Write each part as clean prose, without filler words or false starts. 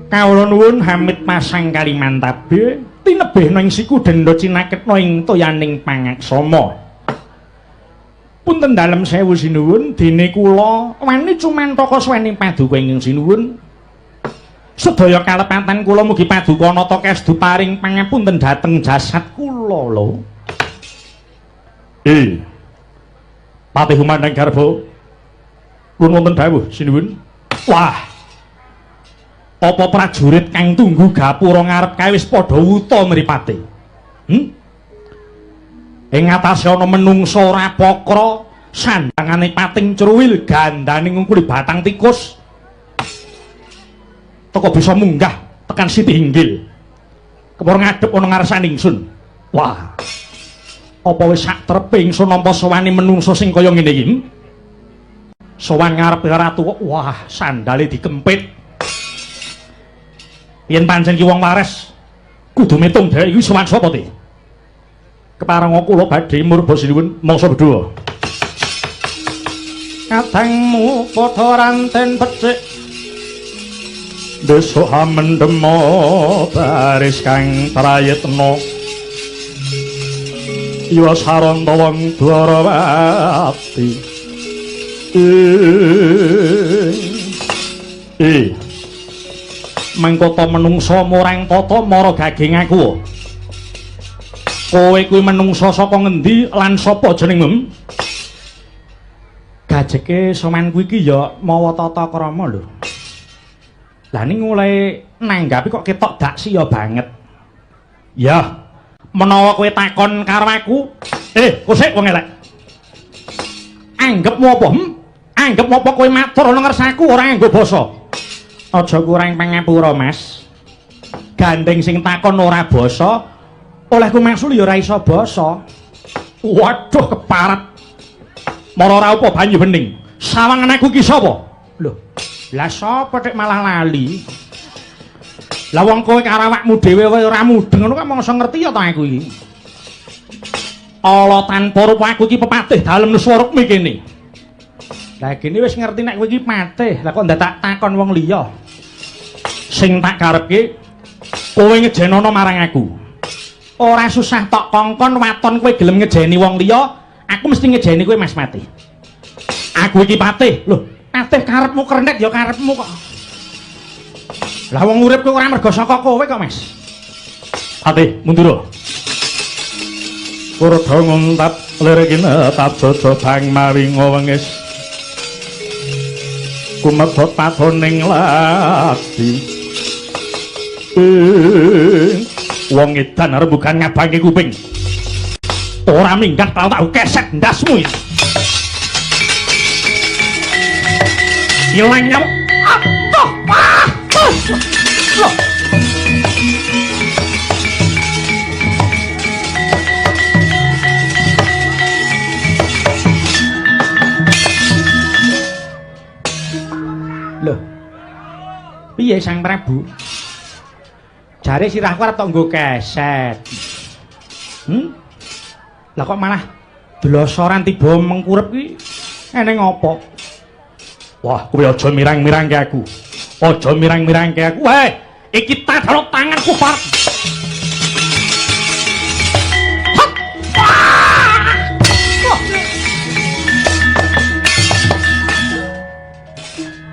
Kawula nuwun Hamid pasang Kalimantabe tinebihna ing siku denda cinaketna ing toyaning pangaksama. Punten dalem sewu sinuwun dene kula wani cumantaka swening paduka ing sinuwun. Sedaya kalepatan kula mugi paduka nata kestu paring pangapunten dhateng jasad kula lho. Patih Humandang Garba. Pun wonten dawuh sinuwun. Wah. Apa prajurit kang tunggu gapura ngarep kae wis padha wuta mripate? Ing atase ana menungsa rapakra, sandangane pating cruwil, gandaning ngungkuli batang tikus. Teka bisa munggah tekan Siti Hinggil. Kepara ngadhep ana ngarsaning ingsun. Wah. Apa wis sak trepe ingsun nampa sowani menungsa sing kaya ngene iki? Sowan ngarep ratu, wah, sandale dikempit. Yen pancen ki wong waras kudu mitung dhek iki sowan sapa te? Kepareng kula badhe murba sinuwun mangsa bedha. Kadangmu padha ranten becik. Desa hamendemo baris kang prayitna. Iwa saranta wong Dwarawati. Mangkota menungsa murang tata mara gaging aku. Kowe kuwi menungsa saka ngendi lan sapa jenengmu? Gajeke soman kuwi iki ya mawa tata krama lho. Lah ning mulai nanggapi kok ketok dak sia banget. Ya, menawa kowe takon karo aku, kosek wong elek. Anggepmu apa? Anggepmu apa kowe matur ana ngersaku ora nganggo basa? Aja kurang pangapura, Mas. Gandeng sing takon ora basa, olehku mangsul ya ora iso basa. Waduh keparat. Mara ora apa banyu bening. Sawangan aku iki sapa? Lho, lah sapa tek malah lali? Lah wong kowe karo awakmu dhewe wae ora mudeng ngono kok mongso ngerti ya ta aku iki. Ala tanpa rupa aku iki pepatih dalem Nuswarukmi kene. Lah gini wis ngerti nek kowe iki patih, lah kok ndak tak takon wong liya. Sing tak karepke kowe ngejenono marang aku. Ora susah tok kongkon waton kowe gelem ngejeni wong liya, aku mesti ngejeni kowe Mas Mati. Aku iki patih. Lho, patih karepmu kernet ya karepmu kok. Lah wong urip kowe ora mergo saka kowe kok, Mas. Patih, mundur. Purda nguntat lirikina tadodo bang maringa wengis. Kumebot patoning lati. Wong edan rembugan ngabangi kuping. Ora minggat tau kesek ndasmu iki. Ilang nyamuk. Loh. Loh. Piye Sang Prabu? Jare sirahku arep tok nggo keset. Lah kok malah dlosoran tiba mengkurep ki eneng apa? Wah, kowe aja mirang-mirangke aku. Aja mirang-mirangke aku. Hei, iki tadalo tanganku, Pak.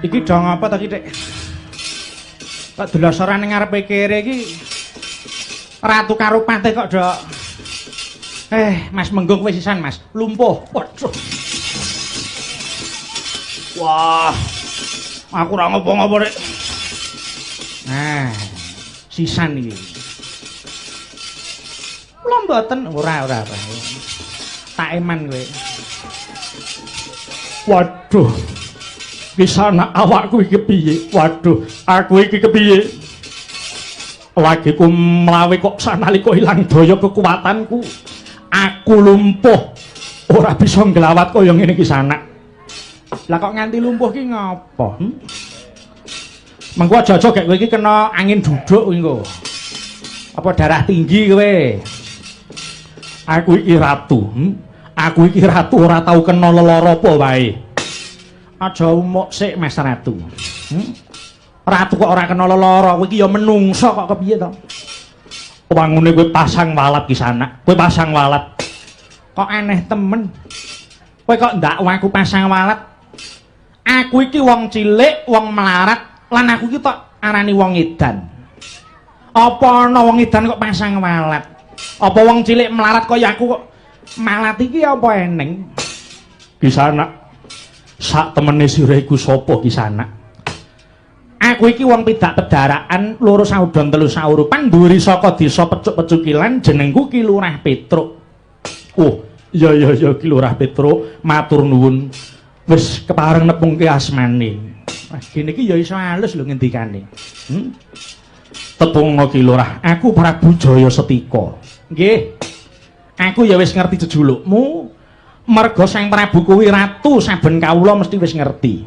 Iki dong apa tadi, Dek? Kok dlosoran ning ngarepe kere iki ratu karo patih kok dok. Mas Menggung kowe sisan, Mas. Lumpuh. Waduh. Wah. Aku ora ngopo-ngopo, Rek. Nah, sisan iki. Kula mboten ora. Tak eman kowe. Waduh. Kisana awakku iki piye? Waduh, aku iki kepiye? Lagi ku mlawe kok sanalika ilang daya kekuatanku. Aku lumpuh. Ora bisa nglawat kaya ngene iki sanak. Lah kok nganti lumpuh ki ngapa? Mengko aja-aja gek kowe iki kena angin duduk kuwi engko. Apa darah tinggi kowe? Aku iki ratu. Aku iki ratu ora tau kena lelara apa wae. Aja umuk sik Mas Ratu. Ratu kok ora kena lelara, kowe iki ya menungso kok kepiye to? Wangune kowe pasang walat ki sanak. Kowe pasang walat. Kok aneh temen. Kowe kok ndakwa aku pasang walat? Aku iki wong cilik, wong melarat, lan aku iki tok arani wong edan. Apa ana wong edan kok pasang walat? Apa wong cilik melarat kaya aku kok malat iki apa eneng? Ki sanak. Sak temene sira iku sapa ki sanak? Aku iki wong pidak pedaraan, loro saudon telu saurupan, nduri saka desa Pecuk-Pecukilan, jenengku Ki Lurah Petruk. Oh, iya Ki Lurah Petruk, matur nuwun. Wis kepareng nepungke asmane. Wah, kene iki ya iso alus lho ngendikane. Tepungno Ki Lurah, aku Prabu Jaya Setika. Nggih. Aku ya wis ngerti jejulukmu. Merga Sang Prabu kuwi ratu, saben kawula mesti wis ngerti.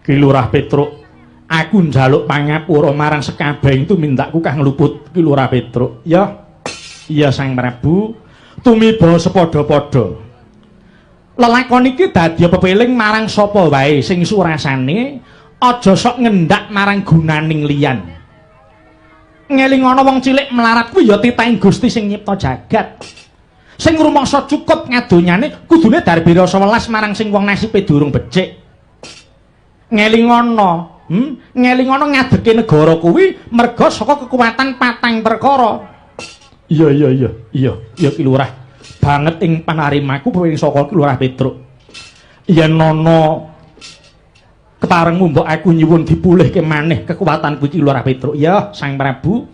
Ki Lurah Petruk, aku njaluk pangapura marang sekabehing tumindakku kang luput Ki Lurah Petruk. Ya. Iya Sang Prabu, tumiba sepadha-padha. Lelakon iki dadi pepeling marang sapa wae sing surasane aja sok ngendak marang gunaning liyan. Ngeling ana wong cilik melarat kuwi ya titahing Gusti sing nyipta jagat. Sing rumangsa cukup ngadonyane kudune darbi rasa welas marang sing wong nasibe durung becik. Ngeling ana ngadeke negara kuwi merga saka kekuatan patang perkara. Iya Ki Lurah. Banget ing panarimaku pewing saka Ki Lurah Petruk. Yen ana keparengmu mbok aku nyuwun dipulihke maneh kekuatanku Ki Lurah Petruk. Ya, Sang Prabu,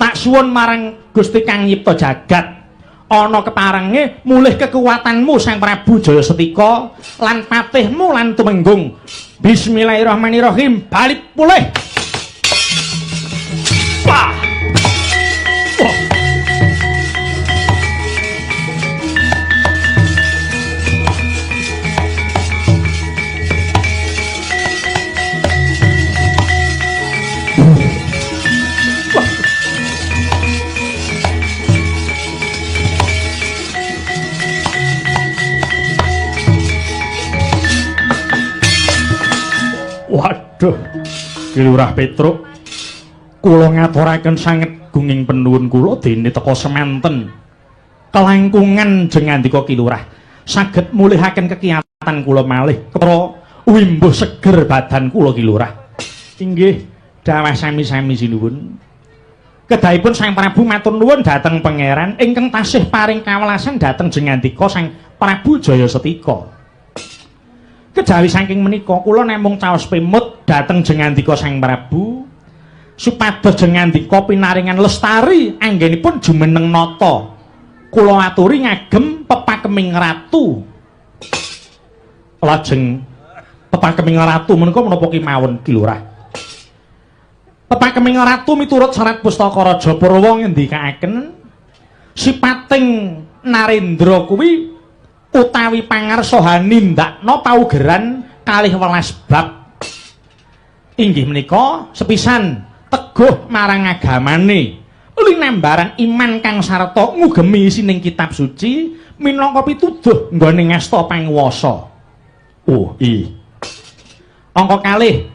tak suwun marang Gusti kang nyipta jagat. Ana keparenge mulih kekuatanmu Sang Prabu Jaya Setika lan patihmu lan tumenggung. Bismillahirrahmanirrahim. Balik pulih. Wah. Waduh, Ki Lurah Petruk, kula ngaturaken sanget gunging penuwun kula dene teka semanten kelangkungan jengandika Ki Lurah saged mulihaken kekiyatan kula malih kepara wimbuh seger badan kula Ki Lurah. Inggih, dawuh sami-sami sinuwun. Kedahipun Sang Prabu matur nuwun dhateng pangeran ingkang tasih paring kawelasan dhateng jengandika Sang Prabu Jaya Setika. Kejawi saking menika kula namung caos pemut dhateng jengandika Sang Prabu supados jengandika pinaringan lestari anggenipun jumeneng nata. Kula aturi ngagem pepakeming ratu. Lajeng pepakeming ratu menika menapa kemawon Ki Lurah? Pepakeming ratu miturut Serat Pustaka Raja Purwa ngendikaken sipating Narendra kuwi utawi pangarsa nindakna paugeran 12 bab. Inggih menika sepisan teguh marang agamane, linambaran iman kang sarta ngugemi isining kitab suci minangka pituduh nggone ngasta panguwasa. Oh, angka kalih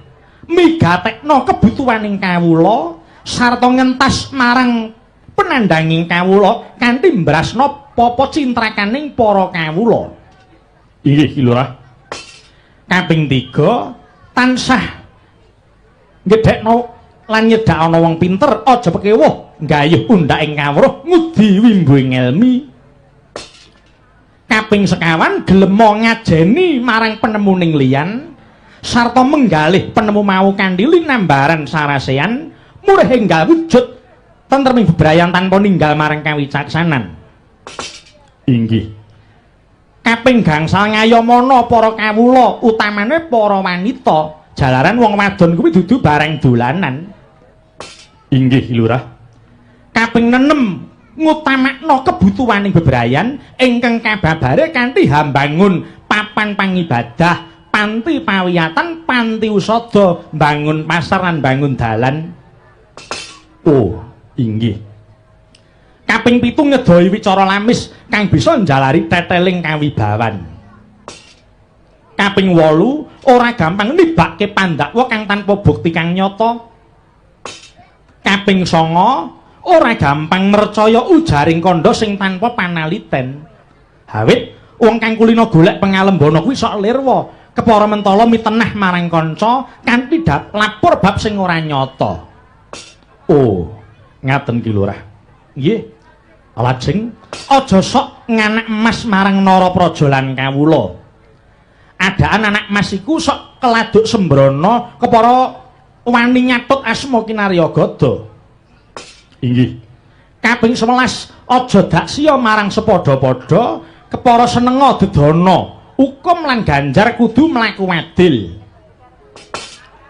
migatekna kebutuhaning kawula sarta ngentas marang penandhanging kawula kanthi mbrasna papa cintrakaning para kawula. Inggih Ki Lurah. Kaping 3 tansah gedhekno lan nyedhakana wong pinter aja pekewuh nggayuh undhaking kawruh ngudi wimbuing ngelmi. Kaping 5 gelem ngajeni marang penemuning liyan sarta menggalih penemu mau kanthi linambaran sarasean murih enggal wujud tentreming bebrayan tanpa ninggal marang kawicaksanan. Inggih. Kaping gangsal ngayomana para kawula utamane para wanita jalaran wong wadon kuwi dudu barang dolanan. Inggih Lurah. Kaping 6 ngutamakna kebutuhaning bebrayan ingkang kababare kanthi hambangun papan pangibadah, panti pawiyatan, panti usada, bangun pasar lan bangun dalan. Oh, inggih. Kaping 7 ngedoi wicara lamis kang bisa njalari teteling kawibawan. Kaping 8 ora gampang nibakke pandakwa kang tanpa bukti kang nyata. Kaping 9 ora gampang mercaya ujaring kandha sing tanpa panaliten. Hawit wong kang kulina golek pangalembana kuwi sok lirwa, kepara mentala mitenah marang kanca kanthi lapor bab sing ora nyata. Oh, ngaten ki Lurah. Nggih. Lajeng aja sok nganak emas marang Narapraja lan kawula. Adaan anak emas iku sok keladuk sembrono kepara wani nyatut asma Kinarya Gada. Inggih. Kaping 11 aja dak sia marang sepadha-padha kepara senenga dedana, hukum lan ganjar kudu mlaku adil.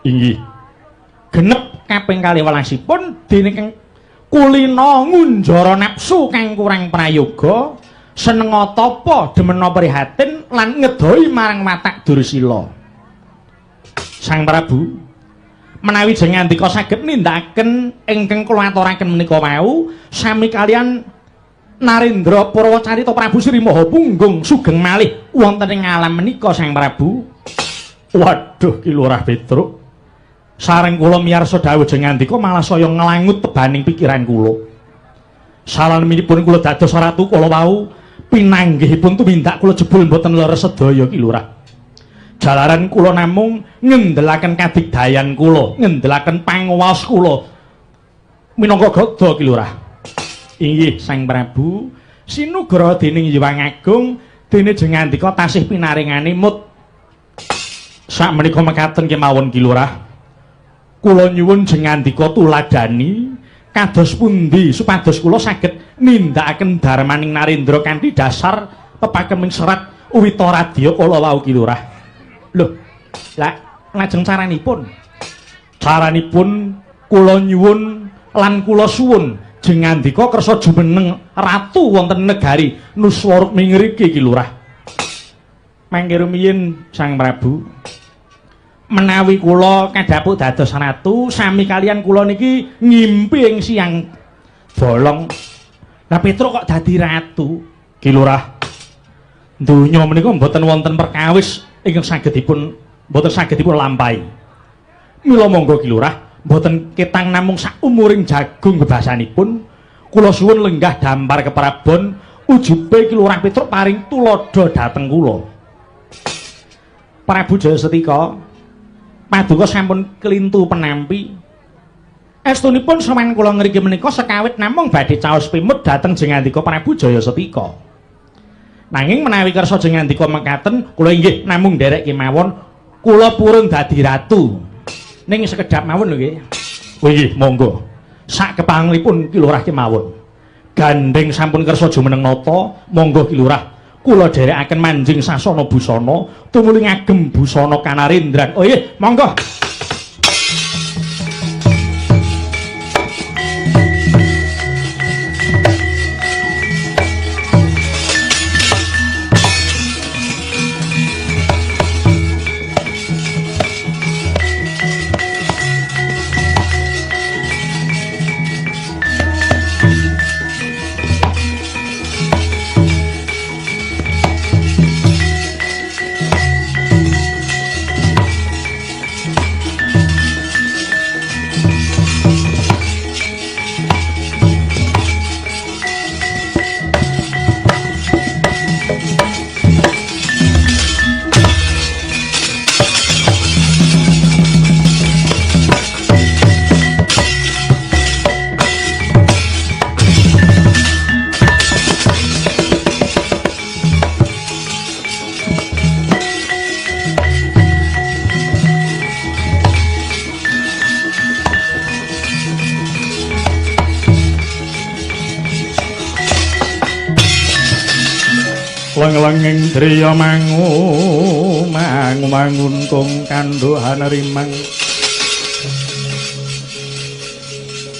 Inggih. Genep kaping 12ipun dene kulina ngunjara nafsu kang kurang prayoga, senenga tapa demena prihatin lan ngedoi marang watak Dursila. Sang Prabu menawi jeng ngandika saged nindakaken ingkang kula aturaken menika wau sami kalian Narendra Purwacarita Prabu Sri Mahapunggung sugeng malih wonten ing alam menika Sang Prabu. Waduh ki Lurah Petruk. Sareng kula miyarsa dawuh jeng ngandika malah saya nglangut tebaning pikiran kula. Salaminipun kula dados ratu kala wau pinanggihipun tumindak kula jebul mboten leres sedaya ki Lurah. Jalaran kula namung ngendhelaken kadigdayan kula, ngendhelaken panguwas kula minangka gada ki Lurah. Inggih Sang Prabu, sinugra dening Hyang Agung dene jeng ngandika tasih pinaringane mut. Sakmenika mekaten kemawon ki Lurah. Kula nyuwun jeng ngandika tuladani kados pundi supados kula saged nindakaken darmaning Narendra kanthi dasar pepakeming serat Uwita Radya kala wau ki Lurah. Lho, lajeng caranipun? Caranipun kula nyuwun lan kula suwun jeng ngandika kersa jumeneng ratu wonten negari Nuswarukmi ngriki ki Lurah. Mangke rumiyin Sang Prabu. Menawi kula kadhapuk dados ratu sami kalian kula niki ngimpi ing siang bolong. Lah Petruk kok dadi ratu ki Lurah. Donya menika mboten wonten perkawis ingkang sagedipun mboten sagedipun lampahi. Mila monggo ki Lurah, mboten ketang namung sak umuring jagung bebasanipun kula suwun lenggah dampar keprabon ujube ki Lurah Petruk paring tulodo dhateng kula. Prabu Jayasetika paduka sampun kelintu penampi. Estunipun saman kula ngriki menika sekawit namung badhe caos pimut dhateng jeng ngandika Prabu Jayasetika. Nanging menawi kersa jeng ngandika mekaten, kula inggih namung nderek kemawon kula purun dadi ratu. Ning sekedhap mawon lho nggih. Oh nggih, monggo. Sak kepanglipun ki Lurah kemawon. Gandeng sampun kersa jumeneng nata, monggo ki Lurah. Kula dherekaken manjing sasana busana tumuli ngagem busana kanarendran. Oh nggih, monggo. Leng-lenging driya mangun kung kanduhan rimang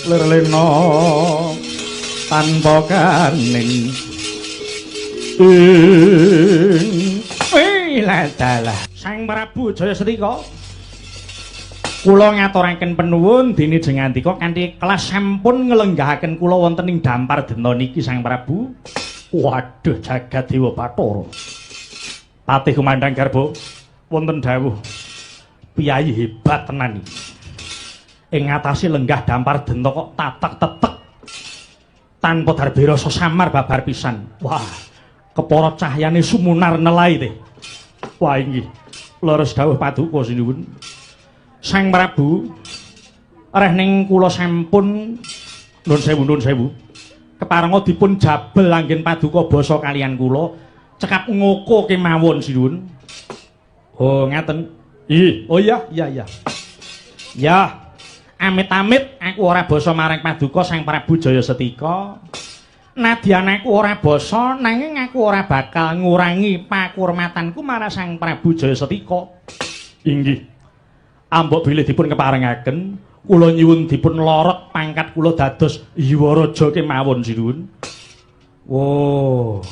lerlena tanpa kaning ladalah Sang Prabu Jayasetika Kula ngaturaken panuwun dene jengandika kanthi kelas sampun nglenggahaken kula wonten ing dampar dena niki Sang Prabu. Waduh jagat Dewa Bathara. Patih Kumandang Garba wonten dawuh piyayi hebat tenan iki. Ing ngatasi lenggah dampar dena kok tatek-tetek tanpa darbe rasa samar babar pisan. Wah, kepara cahyane sumunar nelai teh. Wah inggih, leres dawuh paduka sinuwun. Sang Prabu areh ning kula sampun nuwun sewu. Keparenga dipun jabel anggen paduka basa kalian kula cekap ngoko kemawon sinuwun. Oh, ngaten. Oh iya. Ya, amit-amit aku ora basa marang paduka Sang Prabu Jayasetika. Nadyan aku ora basa nanging aku ora bakal ngurangi pakurmatanku marang Sang Prabu Jayasetika. Inggih. Ambok bilih dipun keparengaken kula nyuwun dipun lorot pangkat kula dados Yiwaraja kemawon sinuwun. Oh.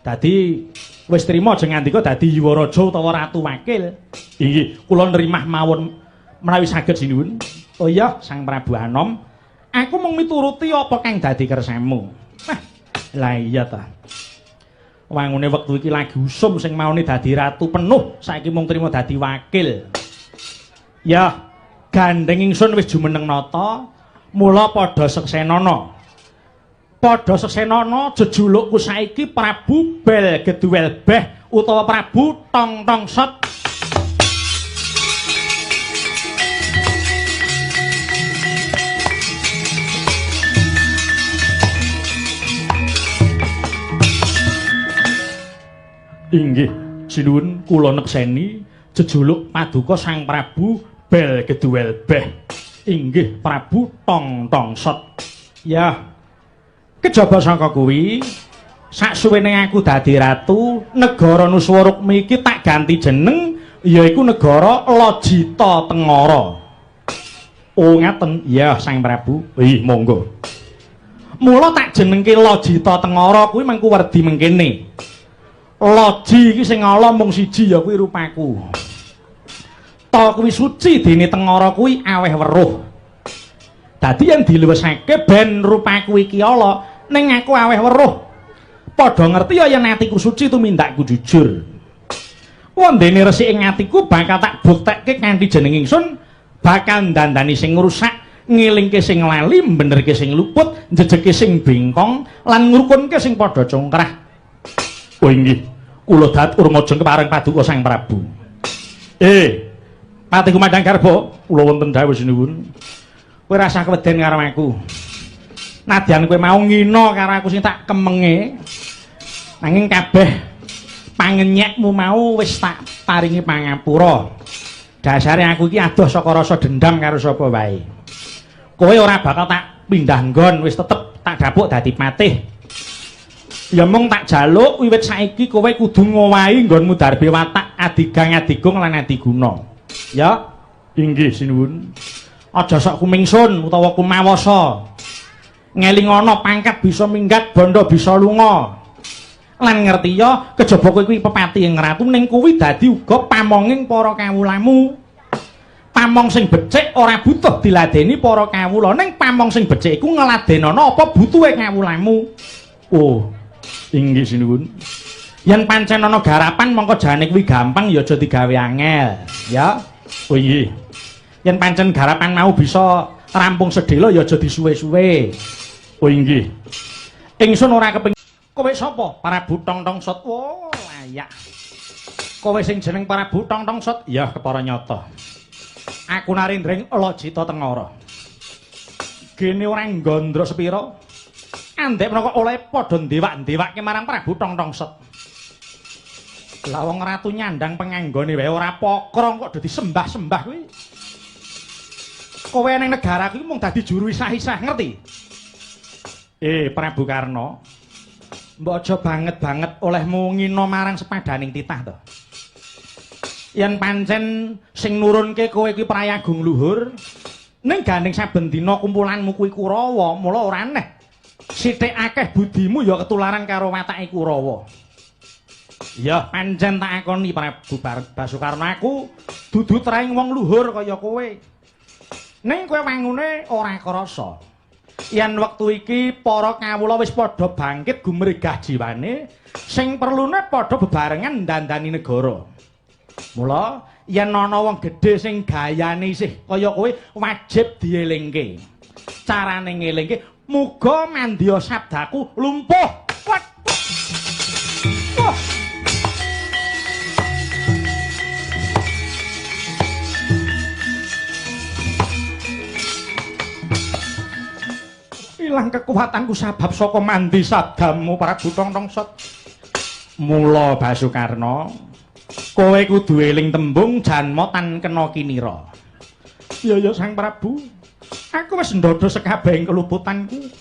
Dadi wis trima jengandika dadi Yiwaraja utawa Ratu Wakil. Inggih, kula nrimah mawon menawi saged sinuwun. Oh iya, Sang Prabu Anom, aku mung mituruti apa kang dadi kersamu. Lah iya ta. Wangune wektu iki lagi usum sing maune dadi ratu penuh, saiki mung trima dadi wakil. Ya, gandeng ingsun wis jumeneng nata, mula padha seksenana. Padha seksenana jejulukku saiki Prabu Bel Geduwel Beh utawa Prabu Tong Tong Sot. Inggih, sinuwun kula nekseni jejuluk paduka Sang Prabu Bel Geduwel Beh. Inggih Prabu Tong Tong Sot. Ya. Kejaba saka kuwi, saksuwene aku dadi ratu, negara Nuswarukmi iki tak ganti jeneng yaiku negara Lojita Tengara. Oh ngaten. Ya Sang Prabu. Monggo. Mula tak jenengke Lojita Tengara kuwi mengku werdi mengkene. Loji iki sing ala mung siji ya kuwi rupaku. Ta kuwi suci dene Tengara kuwi aweh weruh. Dadi yen diluwesake ben rupaku iki ala ning aku aweh weruh. Padha ngerti ya yen atiku suci tumindakku jujur. Wondene resik ing atiku bakal tak buktekke kanthi jeneng ingsun bakal ndandani sing ngrusak, ngilingke sing lali, benerke sing luput, njejeke sing bengkong lan ngrukunke sing padha congkrah. Oh inggih, kula datur mojeng kepareng paduka Sang Prabu. Patih Kumandang Garba, kula wonten dawuh sinuwun. Kowe rasa keweden karo aku. Nadyan kowe mau ngina karo aku sing tak kemenge. Nanging kabeh pangenyekmu mau wis tak paringi pangapura. Dasare aku iki adoh saka rasa dendam karo sapa wae. Kowe ora bakal tak pindah nggon, wis tetep tak dapuk dadi patih. Ya mung tak jaluk wiwit saiki kowe kudu ngowahi nggonmu darbe watak adigang adigung lan adiguna. Ya, inggih sinuwun. Aja sok kumingsun utawa kumawasa. Ngelingana pangkat bisa minggat, bondo bisa lunga. Lan ngerti ya, kejaba kowe kuwi pepati ing ratu ning kuwi dadi uga pamonging para kawulamu. Pamong sing becik ora butuh diladeni para kawula, ning pamong sing becik iku ngladenana apa butuhe kawulamu. Oh. Inggih sinuwun. Yen pancen ana garapan mongko jane kuwi gampang ya aja digawe angel, ya. Oh inggih. Yen pancen garapan mau bisa rampung sedhela ya aja disuwe-suwe. Oh inggih. Ingsun ora kepengin. Kowe sapa? Prabu Tong Tong Sot. Oh, layak. Kowe sing jeneng Prabu Tong Tong Sot? Ya, kepara nyata. Aku Narendring Lojita Tengara. Gene ora nggandra sepira. Andek menapa oleh padha ndewak-ndewake marang Prabu Tong Tong Sot. Lah wong ratu nyandang penganggone wae ora pokrong kok dadi sembah-sembah kuwi. Kowe ning negara kuwi mung dadi juru isah-isah, ngerti? Prabu Karna. Mbok aja banget-banget olehmu ngina marang sepadaning titah to. Yen pancen sing nurunke kowe kuwi prayagung luhur, ning gandeng saben dina kumpulanmu kuwi Kurawa, mula ora aneh. Sithik akeh budimu ya ketularan karo watake Kurawa. Ya pancen tak akoni Prabu Basukarna aku dudu traing wong luhur kaya kowe. Ning kowe wangune ora krasa. Yen wektu iki para kawula wis padha bangkit gumregah jiwane, sing perlune padha bebarengan ndandani negara. Mula yen ana wong gedhe sing gayane isih kaya kowe wajib dielingke. Carane ngelingke muga mandya sabdaku lumpuh. Ilang kekuatanku sabab saka mandi sabdamu para Butong Tongsot. Mula Basukarna, kowe kudu eling tembung janma tan kena kinira. Ya Sang Prabu, aku wis ndodho sekabehing keluputanku.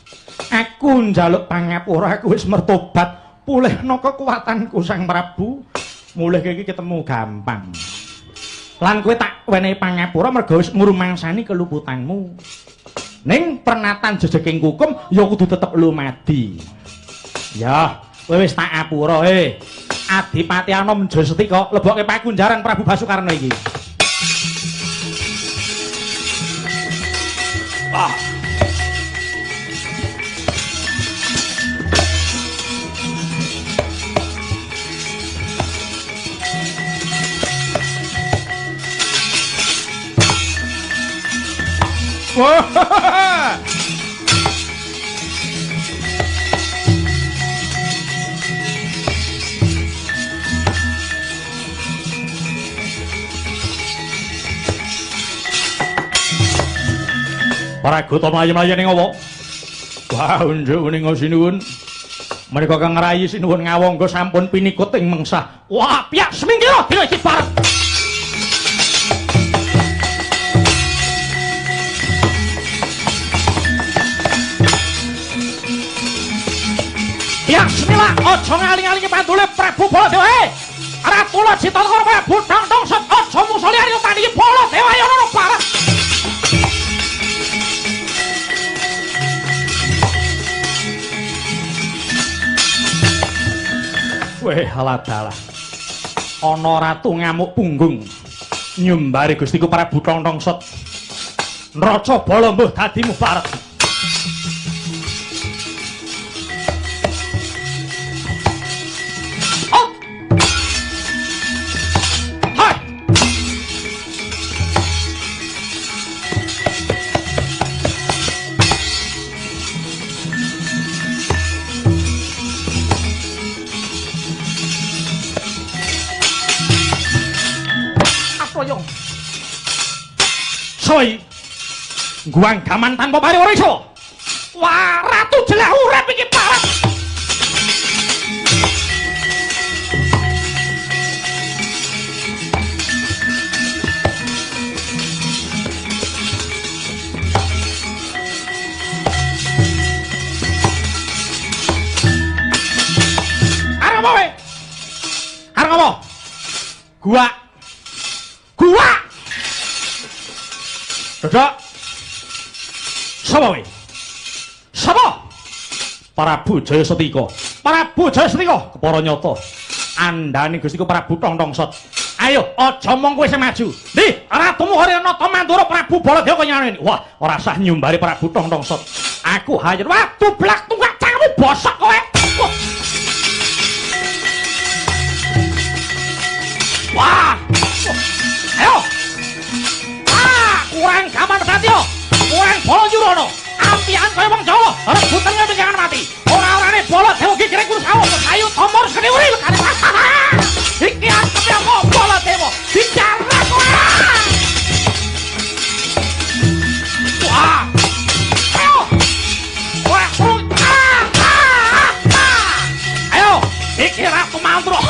Aku njaluk pangapura, aku wis mertobat, pulihna kekuatanku Sang Prabu. Mulih iki ketemu gampang. Lan kowe tak wenehi pangapura merga wis ngrumangsani keluputanmu. Ning pernatan jejeking hukum ya kudu tetep lumadi. Ya, kowe wis tak apura Adipati Anom Jasetika lebokke pakunjaran Prabu Basukarna iki. Ah. Paraga ta mlayu-mlayu ning apa? Wah, unjuk ning sinuwun. Menika Kang Rayi sinuwun ngawangga sampun pinikut ing mengsah. Wah, piyak semingkira dina iki bareng. Ya, semila aja ngaling-alingi pandule Prabu Baladewa. Ratu Lajita karo Butong Tongsot aja musali ari tandingi Baladewa ya ono parah. Weh haladalah. Ana ratu ngamuk punggung. Nyumbari Gustiku Prabu Tongsot. Nraca Bala mbuh dadi mubarak. Soi guang gaman tanpa pari ora iso. Wah, ratu jelah urip iki parah. Arep apa we? Arep apa? Gua Dodok. Sapa we? Sapa? Prabu Jayasetika. Prabu Jayasetika kepara nyata. Andhane Gustiku Prabu Tongsot. Ayo, aja mong kowe sing maju. Ndi, ratumu Haryanata Mandura Prabu Baladewa kok nyane. Wah, ora sah nyumbari Prabu Tongsot. Aku hayer watu blak tunggak cangkemmu bosok kowe. Wah. Ayo. Kurang gaman Satya, kurang Bala Nyurono, ampian kaya wong Jawa, rebutan ngambil jangan mati. Ora-orane Baladewa iki kirek kurus awak, ayo tomor sekali urip kare. Iki arepe apa Baladewa? Bicara kowe. Wah. Ayo. Wah, ayo, iki Ratu Mandura.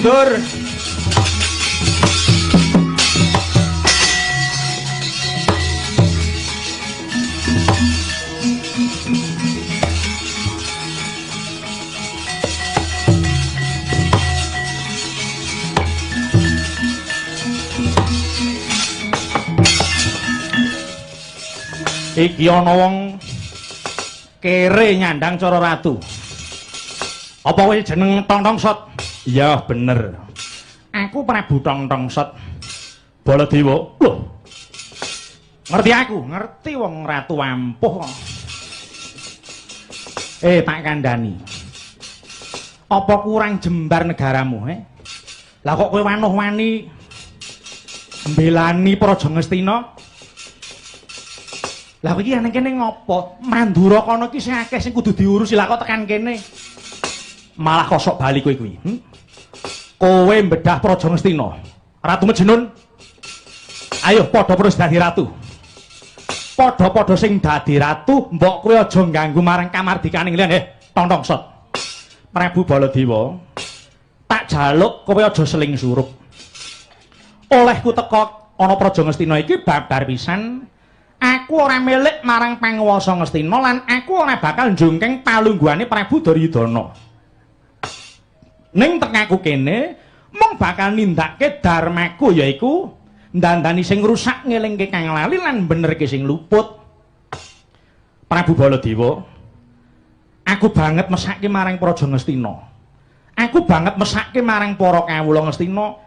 Mundur. Iki ana wong Kere nyandang cara ratu. Apa kowe jeneng Tongtongsot? Iya, bener. Aku Prabu Tongtongsot. Baladewa. Loh. Ngerti aku, ngerti wong ratu ampuh. Tak kandhani. Apa kurang jembar negaramu, Lah kok kowe wanuh-wani mbelani Praja Ngastina? Lah kowe iki ana kene ngopo? Mandura kono iki sing akeh sing kudu diurusi, lah kok tekan kene. Malah kosok bali kowe kuwi. Kowe mbedah Praja Ngastina. Ratu Majnun. Ayo padha-padha dadi ratu. Padha-padha sing dadi ratu, mbok kowe aja ganggu marang kamardikaning liyan, Tongtongsot. Prabu Baladewa, tak jaluk kowe aja seling surup. Olehku teka ana Praja Ngastina iki babar pisan. Aku ora milik marang panguwasa Ngastina lan aku ora bakal njungkeng palungguhane Prabu Duryudana. Ning tekaku kene mung bakal nindakake dharmaku yaiku ndandani sing rusak ngelingke kang lali lan benerke sing luput. Prabu Baladewa, aku banget mesake marang Praja Ngastina. Aku banget mesake marang para kawula Ngastina.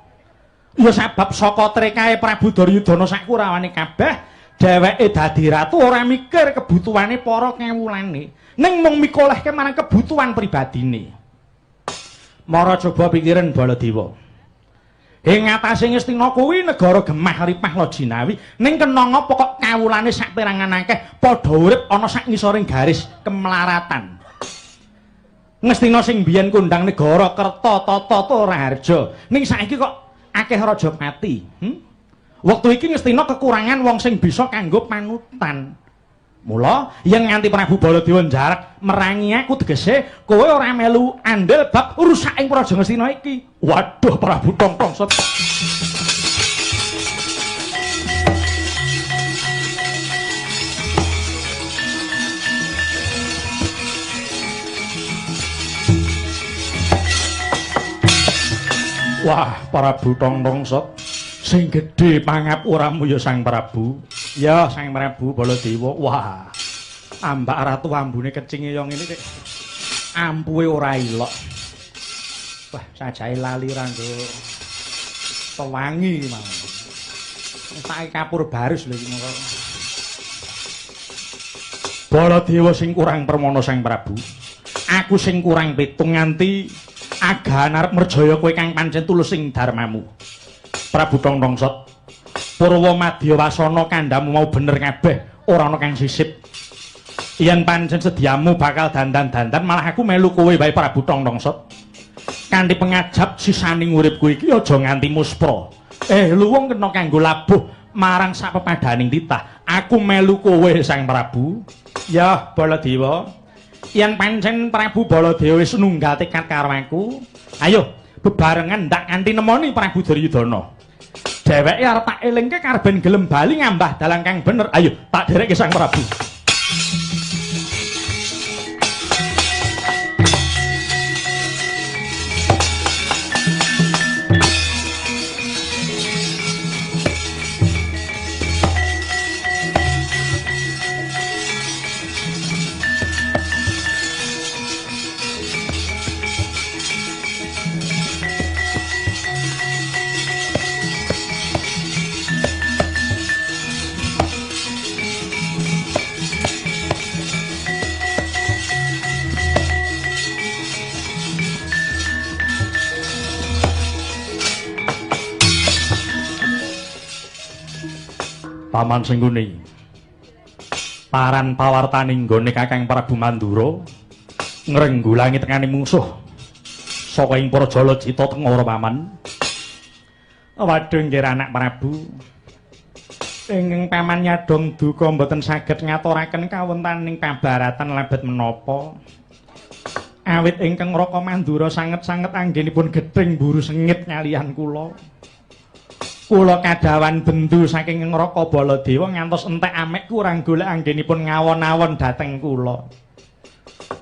Ya sebab saka trekae Prabu Duryudana sak kurawane kabeh dheweke dadi ratu ora mikir kebutuhane para kawulane, ning mung mikolehke marang kebutuhan pribadine. Mara coba pikiran Baladewa. Ing ngatasé Ngastina kuwi negara gemah ripah lojinawi, ning kena ngapa kok kawulane sak perangan akeh padha urip ana sak ngisoring garis kemelaratan. Ngastina sing biyen kondang negara Kerta Tata Raharja, ning saiki kok akeh raja pati. Waktu iki Ngastina kekurangan wong sing bisa kanggo panutan. Mula yen nganti Prabu Baladewa njarak merangi aku tegese kowe ora melu andel bab rusaking Praja Ngastina iki. Waduh Prabu Tongtongsot. Wah, Prabu Tongtongsot. Sing gedhe pangapuramu ya Sang Prabu. Ya Sang Prabu Baladewa. Wah. Ambak ratu ambune kecinge yo ngene kek. Ampuhe ora ilok. Wah, sajae lali ranggo pewangi iki mau. Tak kapur barus lho iki mongko. Baladewa sing kurang permana Sang Prabu. Aku sing kurang pitung nganti agahan arep merjaya kowe kang pancen tulus ing darmamu. Prabu Tongtongsot, Purwa Madya Wasana kandhamu mau bener kabeh, ora ana kang sisip. Yen pancen sediamu bakal dandan-dandan malah aku melu kowe wae Prabu Tongtongsot. Kanthi pengajap sisaning uripku iki aja nganti muspra. Luwung kena kanggo labuh marang sak pepadaning titah. Aku melu kowe Sang Prabu. Ya Baladewa, yen pancen Prabu Baladewa wis nunggal tekad karo aku, ayo bebarengan ndak nganti nemoni Prabu Duryudana. Dheweke arep tak elingke karben gelem bali ngambah dalan kang bener. Ayo tak dereke Sang Prabu. Paman Sengkuni, paran pawartaning nggone Kakang Prabu Mandura ngrenggulangi tekaning mungsuh saka ing Praja Cita Tengara paman. Waduh nggih anak Prabu, ingkang paman nyadong duka mboten saged ngaturaken kawontening kabaratan lebet menapa. Awit ingkang Raka Mandura sanget-sanget anggenipun gething buru sengit kaliyan kula. Kula kadawan bendu saking Ngraka Baladewa ngantos entek amek kurang golek anggenipun ngawon-awon dhateng kula.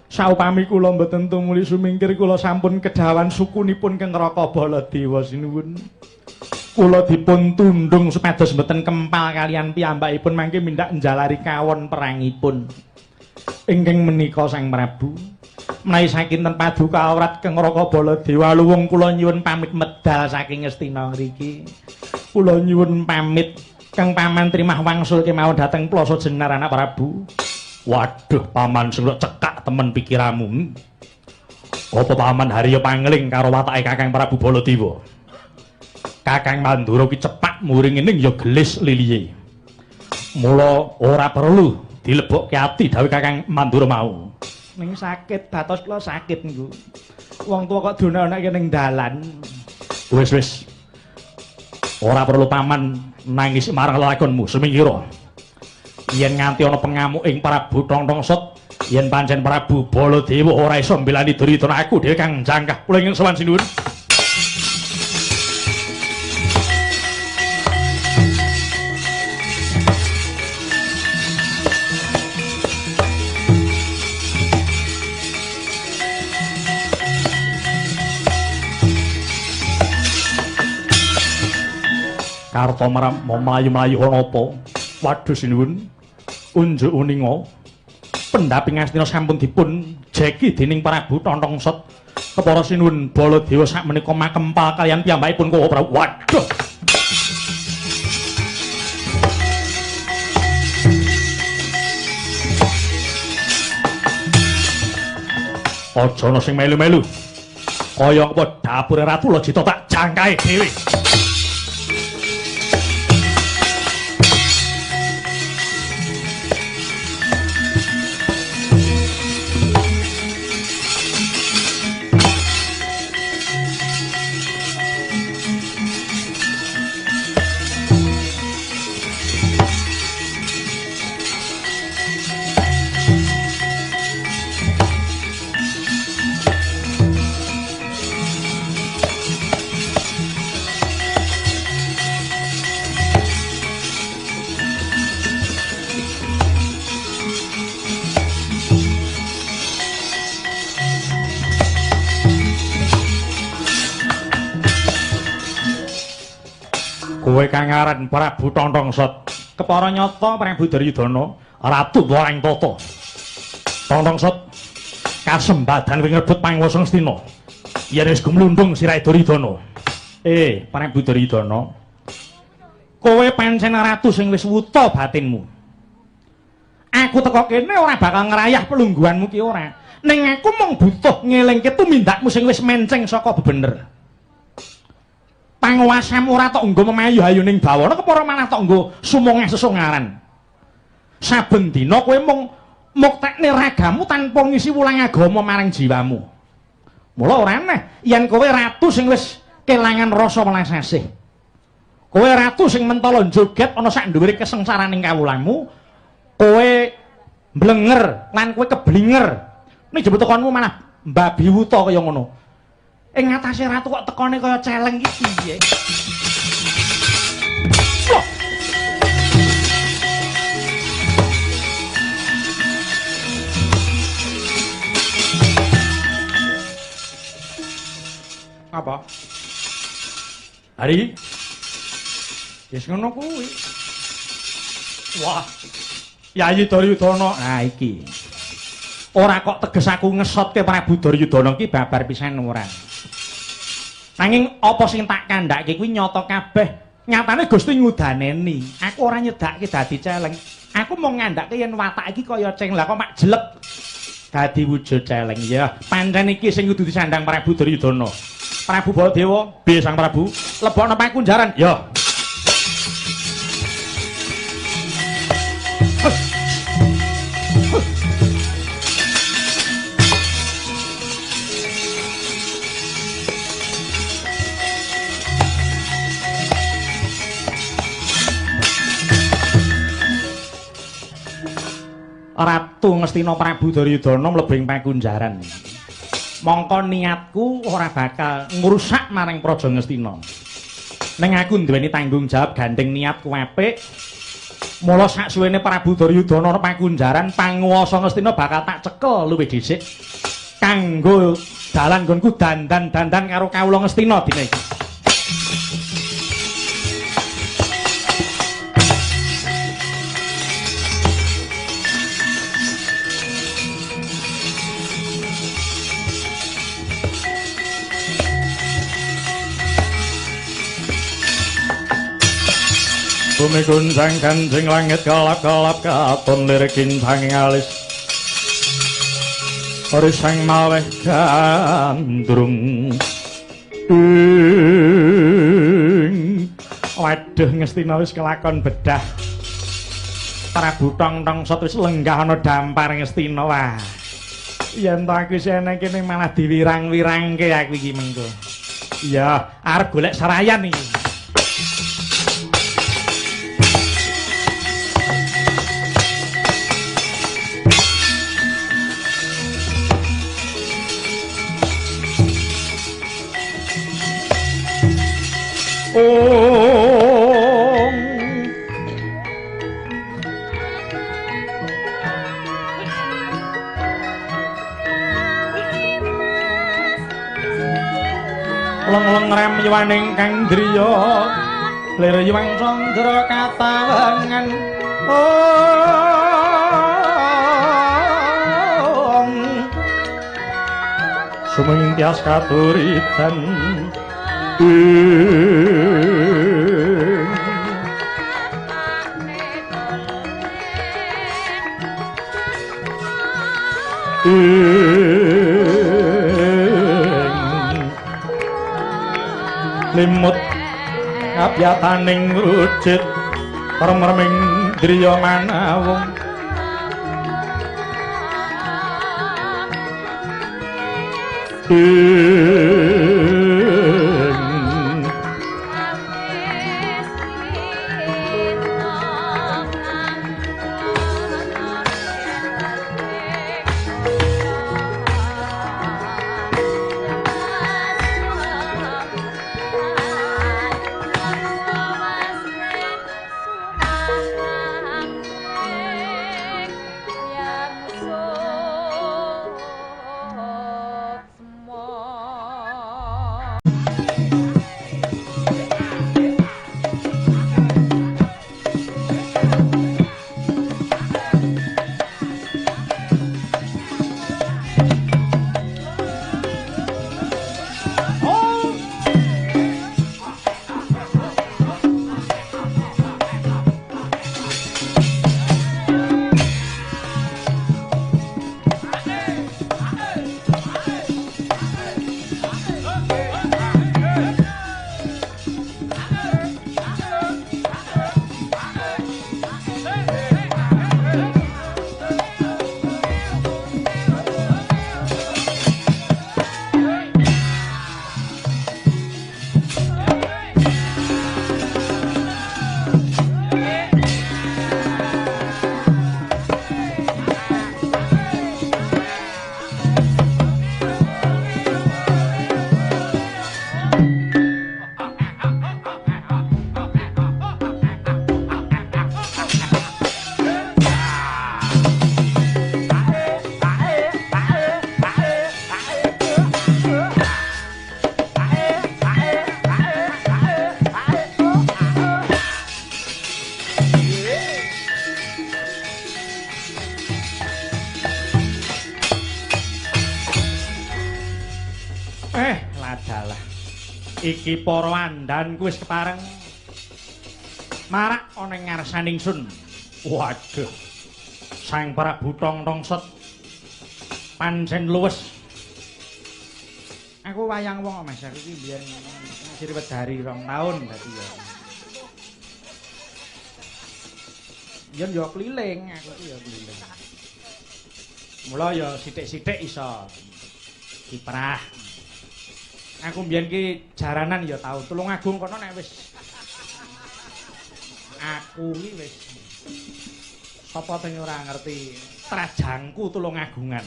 Saupami kula mboten tumuli sumingkir kula sampun kedawan sukunipun Kang Ngraka Baladewa sinuwun. Kula dipun tundung supados mboten kempal kalian piyambakipun mangke mindak njalari kawon perangipun. Inggih menika Sang Prabu, menawi sakinten paduka awrat Kang Raka Baladewa luwung kula nyuwun pamit medal saking Ngastina ngriki. Kula nyuwun pamit Kang Paman trimah wangsul kemawon dhateng Plasa Jenar anak Prabu. Waduh, Paman sing cekak temen pikiranmu. Apa Paman Harya pangling karo watake Kakang Prabu Baladewa? Kakang Mandura ki cepak muring ning ya gelis liliye. Mula ora perlu dilebokke ati dawuh Kakang Mandura mau. Ning sakit batos kula sakit niku. Wong tuwa kok dono-donoke ning dalan. Wis. Ora perlu Paman nangis marang lelakonmu semingkira. Yen nganti ana pengamuk ing Prabu Tongtongsot, yen pancen Prabu Baladewa ora iso mbelani Duryudana aku dhewe kang jangkah kula ingin sowan sinuwun. Karta mau mlayu-mlayu ana apa? Waduh sinuwun. Unjuk uninga. Pendhaping Astina sampun dipun jeki dening Prabu Tongtongsot. Kepara sinuwun Baladewa sakmenika makempal kaliyan piyambakipun Kowe Prabu. Waduh. Aja ana sing melu-melu. Kaya apa dapure Ratu Lajita tak jangkahe dhewe. Kowe kang aran Prabu Tongtongsot, kepara nyata Prabu Duryudana, Ratu Warang Tata. Tongtongsot kasembadan wing rebut panguwasa Ngastina. Yen wis gumlundung sirahe Duryudana. Prabu Duryudana. Kowe pancen ratu sing wis wuta batinmu. Aku teko kene ora bakal ngrayah pelungguhanmu ki ora. Ning aku mung butuh ngelingke tumindakmu sing wis menceng saka bebener. Panguwasamu ora tok nggo memayu-ayu ning bawana kepara malah tok nggo sumungeh sesungaran. Saben dina kowe mung muktekne ragamu tanpa ngisi wulang agama marang jiwamu. Mula ora aneh yen kowe ratu sing wis kelangan rasa welas asih. Kowe ratu sing mentala joget ana sak dhuwure kesengsaraning kawulamu, kowe mblenger lan kowe keblinger. Ning jebul tekonmu malah mbabi wuta kaya ngono. Ing ngatasé ratu kok tekone kaya celeng iki piye? Apa? Hari? Wis ngono kuwi. Wah. Yayi Duryudana. Nah iki. Ora kok teges aku ngesotke Prabu Duryudana ki babar pisan ora. Nanging apa sing tak kandhake kuwi nyata kabeh. Nyatane Gusti ngudaneni. Aku ora nyedake dadi celeng. Aku mau ngandhake yen watak iki kaya ceng. Lah kok mak jelek dadi wujud celeng ya. Pancen iki sing kudu disandang Prabu Duryudana. Prabu Baladewa, piye Sang Prabu? Lebokno pakunjaran. Ya. Ratu Ngastina Prabu Duryudana mlebu ing pakunjaran. Mongko niatku ora bakal ngrusak marang Praja Ngastina. Ning aku nduweni tanggung jawab gandeng niatku apik. Mula saksuwene Prabu Duryudana ana pakunjaran, panguwasa Ngastina bakal tak cekel luwih dhisik kanggo dalan nggonku dandan-dandan karo kawula Ngastina dina iki. bumi gunjang ganjing langit kelap-kelap katon lirikin banging alis Orisang maweh gandrung waduh Ngastina wis kelakon bedah Prabu Tongtongset wis lenggah ana dampar Ngastina wah yen to aku sene kene malah diwirang-wirangke aku iki mengko iya arep golek sarayan iki Leng-leng rem yuwaning kang driya lir yuwang candra katawangan sumeng tias katuritan limut kabyataning rujit permerming driya manawung ladalah iki para andhanku wis kepareng marak ana ing ngarsaning sun waduh Sang Prabu Tongtongset pancen luwes aku wayang wong Mas aku iki biyen Sriwedari 2 taun dadi ya yen yo keliling aku iki yo keliling mula yo sithik-sithik iso kiprah aku mbiyen ki jaranan ya tau Tulungagung kono nek wis aku ki wis sapa sing ora ngerti trajangku Tulungagungan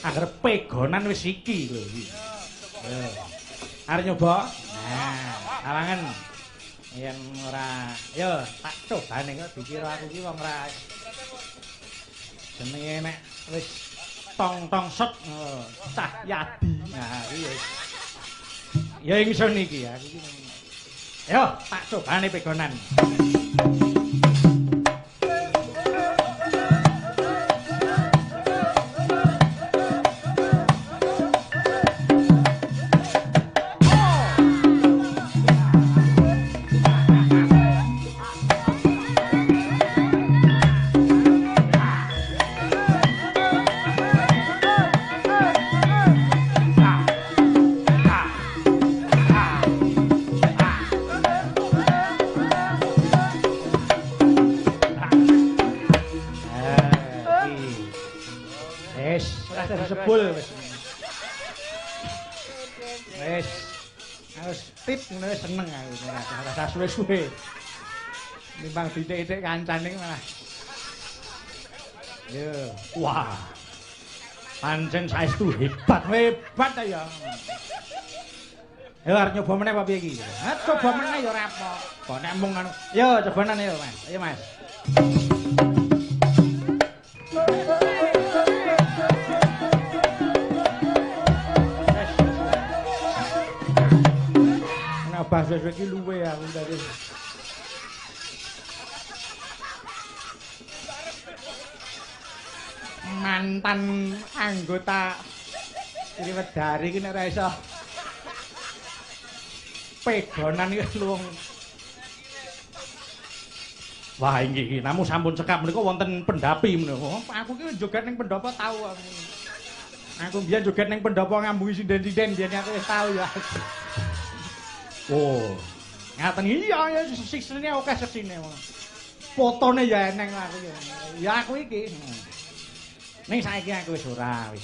anger pegonan wis iki lho iki arep nyoba nah alangan yen ora yo tak cobane kok dikira aku ki wong ra jenenge nek wis Tongtongset cah yadi nah iki ya ingsun iki ya. Yo, tak cobane pegonan. sebul wis. Wis. Wis tip ngono wis seneng aku rasa suwe-suwe. Nimbang ditik-tik kancane malah. Yo, wah. Pancen saestu hebat ta ya. Yo arep nyoba meneh apa piye iki? Ha coba meneh ya ora apa. Kok nek mung anu. Yo cobanan yo, Mas. Ayo, Mas. Nek bahasa iki luwe aku dari. Mantan anggota Sriwedari iki nek ora iso pedonan iki luwung. Wah inggih namun sampun cekap menika wonten pendapi menika. Aku ki joget ning pendopo tau aku. Aku biyen joget ning pendopo ngambungi sinden-sinden biyen aku wis tau ya. Oh. Ngaten iya ya sisine akeh sesine ngono. Fotone ya eneng aku ya. Ya aku iki. Ning saiki aku wis ora,